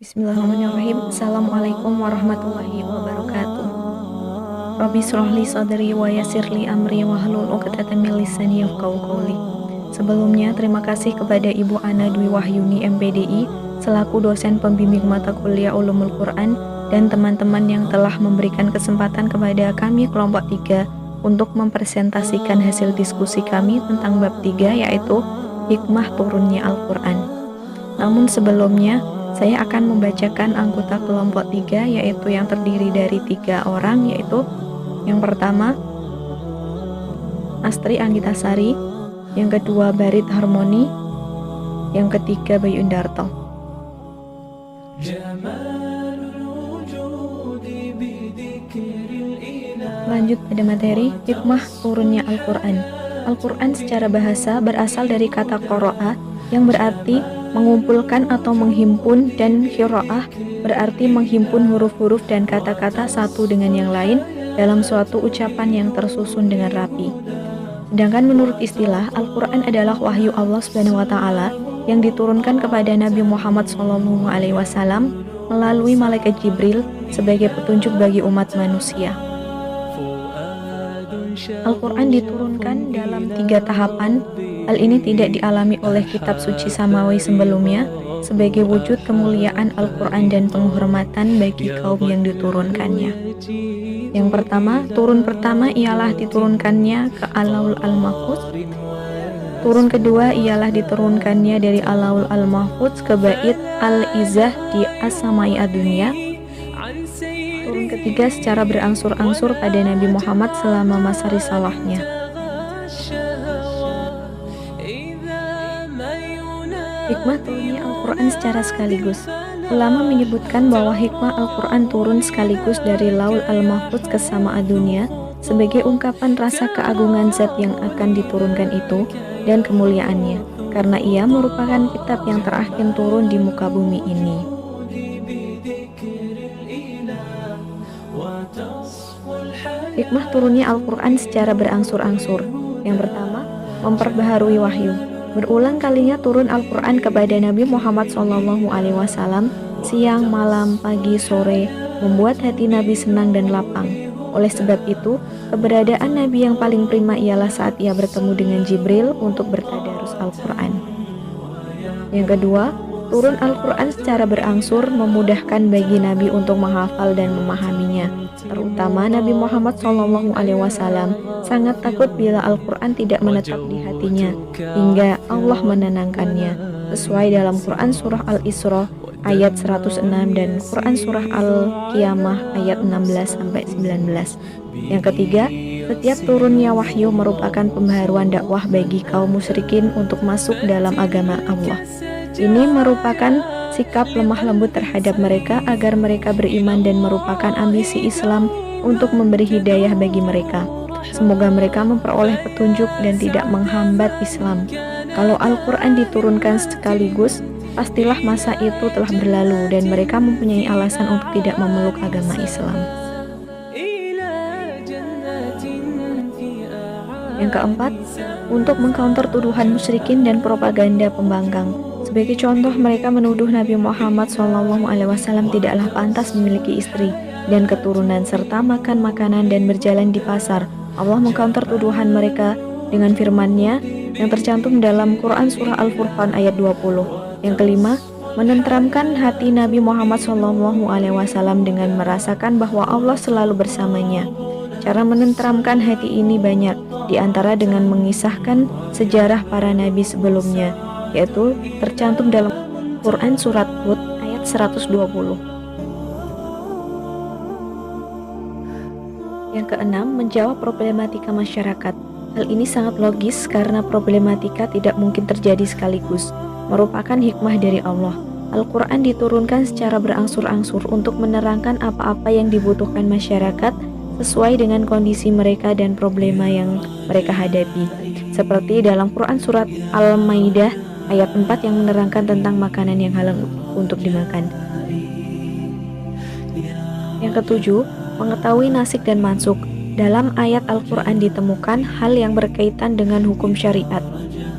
Bismillahirrahmanirrahim. Assalamualaikum warahmatullahi wabarakatuh. Rabbi shrah li sadri wa yassir li amri wahlul 'uqdatam min lisani yafqahu qawli. Sebelumnya terima kasih kepada Ibu Ana Dwi Wahyuni MPDI selaku dosen pembimbing mata kuliah Ulumul Quran dan teman-teman yang telah memberikan kesempatan kepada kami kelompok 3 untuk mempresentasikan hasil diskusi kami tentang bab 3 yaitu hikmah turunnya Al-Quran. Namun sebelumnya saya akan membacakan anggota kelompok 3 yaitu yang terdiri dari 3 orang, yaitu yang pertama Astri Anggitasari, yang kedua Barit Harmoni, yang ketiga Bayu Indarto. Lanjut pada materi hikmah turunnya Al-Quran. Al-Quran secara bahasa berasal dari kata qoro'a yang berarti mengumpulkan atau menghimpun, dan qira'ah berarti menghimpun huruf-huruf dan kata-kata satu dengan yang lain dalam suatu ucapan yang tersusun dengan rapi. Sedangkan menurut istilah, Al-Quran adalah wahyu Allah SWT yang diturunkan kepada Nabi Muhammad SAW melalui malaikat Jibril sebagai petunjuk bagi umat manusia. Al-Quran diturunkan dalam 3 tahapan. Hal ini tidak dialami oleh kitab suci samawi sebelumnya sebagai wujud kemuliaan Al-Quran dan penghormatan bagi kaum yang diturunkannya. Yang pertama, turun pertama ialah diturunkannya ke Al-Laul Al-Mahfuz. Turun kedua ialah diturunkannya dari Al-Laul Al-Mahfuz ke Bait Al-Izzah di As-Samai Ad-Dunya. Turun ketiga secara berangsur-angsur pada Nabi Muhammad selama masa risalahnya. Hikmah turunnya Al-Quran secara sekaligus. Ulama menyebutkan bahwa hikmah Al-Quran turun sekaligus dari Laul Al-Mahfuz ke Sama Ad-Dunya sebagai ungkapan rasa keagungan zat yang akan diturunkan itu dan kemuliaannya, karena ia merupakan kitab yang terakhir turun di muka bumi ini. Hikmah turunnya Al-Quran secara berangsur-angsur. Yang pertama, memperbaharui wahyu. Berulang kalinya turun Al-Quran kepada Nabi Muhammad SAW siang, malam, pagi, sore, membuat hati Nabi senang dan lapang. Oleh sebab itu, keberadaan Nabi yang paling prima ialah saat ia bertemu dengan Jibril untuk bertadarus Al-Quran. Yang kedua, turun Al-Quran secara berangsur memudahkan bagi Nabi untuk menghafal dan memahaminya. Terutama Nabi Muhammad SAW sangat takut bila Al-Quran tidak menetap di hatinya, hingga Allah menenangkannya, sesuai dalam Quran Surah Al-Isra ayat 106 dan Quran Surah Al-Qiyamah ayat 16-19. Yang ketiga, setiap turunnya wahyu merupakan pembaharuan dakwah bagi kaum musyrikin untuk masuk dalam agama Allah. Ini merupakan sikap lemah lembut terhadap mereka agar mereka beriman dan merupakan ambisi Islam untuk memberi hidayah bagi mereka. Semoga mereka memperoleh petunjuk dan tidak menghambat Islam. Kalau Al-Quran diturunkan sekaligus, pastilah masa itu telah berlalu dan mereka mempunyai alasan untuk tidak memeluk agama Islam. Yang keempat, untuk mengcounter tuduhan musyrikin dan propaganda pembangkang. Sebagai contoh, mereka menuduh Nabi Muhammad SAW tidaklah pantas memiliki istri dan keturunan serta makan makanan dan berjalan di pasar. Allah mengcounter tuduhan mereka dengan firman-Nya yang tercantum dalam Quran Surah Al-Furqan ayat 20. Yang kelima, menenteramkan hati Nabi Muhammad SAW dengan merasakan bahwa Allah selalu bersamanya. Cara menenteramkan hati ini banyak, di antara dengan mengisahkan sejarah para nabi sebelumnya, yaitu tercantum dalam Quran Surat Hud ayat 120. Yang keenam, menjawab problematika masyarakat. Hal ini sangat logis karena problematika tidak mungkin terjadi sekaligus, merupakan hikmah dari Allah. Al-Quran diturunkan secara berangsur-angsur untuk menerangkan apa-apa yang dibutuhkan masyarakat sesuai dengan kondisi mereka dan problema yang mereka hadapi. Seperti dalam Quran Surat Al-Maidah ayat 4 yang menerangkan tentang makanan yang halal untuk dimakan. Yang ketujuh, mengetahui nasikh dan mansukh. Dalam ayat Al-Quran ditemukan hal yang berkaitan dengan hukum syariat.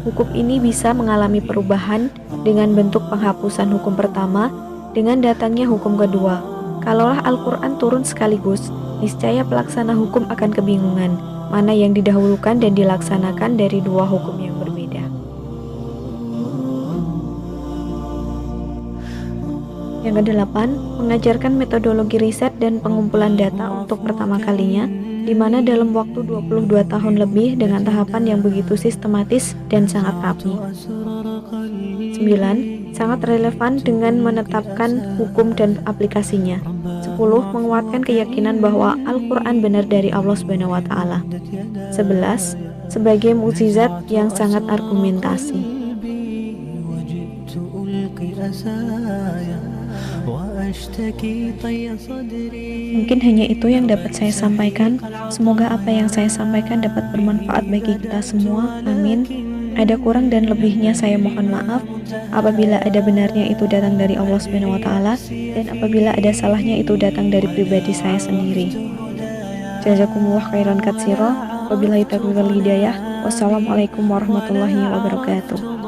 Hukum ini bisa mengalami perubahan dengan bentuk penghapusan hukum pertama dengan datangnya hukum kedua. Kalaulah Al-Quran turun sekaligus, niscaya pelaksana hukum akan kebingungan, mana yang didahulukan dan dilaksanakan dari dua hukum yang berbeda. Yang kedelapan, mengajarkan metodologi riset dan pengumpulan data untuk pertama kalinya, di mana dalam waktu 22 tahun lebih dengan tahapan yang begitu sistematis dan sangat rapi. 9. Sangat relevan dengan menetapkan hukum dan aplikasinya. 10. Menguatkan keyakinan bahwa Al-Quran benar dari Allah SWT. 11. Sebagai mukjizat yang sangat argumentasi. Mungkin hanya itu yang dapat saya sampaikan. Semoga apa yang saya sampaikan dapat bermanfaat bagi kita semua. Amin. Ada kurang dan lebihnya saya mohon maaf. Apabila ada benarnya itu datang dari Allah SWT, dan apabila ada salahnya itu datang dari pribadi saya sendiri. Jazakumullah khairan katsira. Wabillahi taufiq wal hidayah. Wassalamualaikum warahmatullahi wabarakatuh.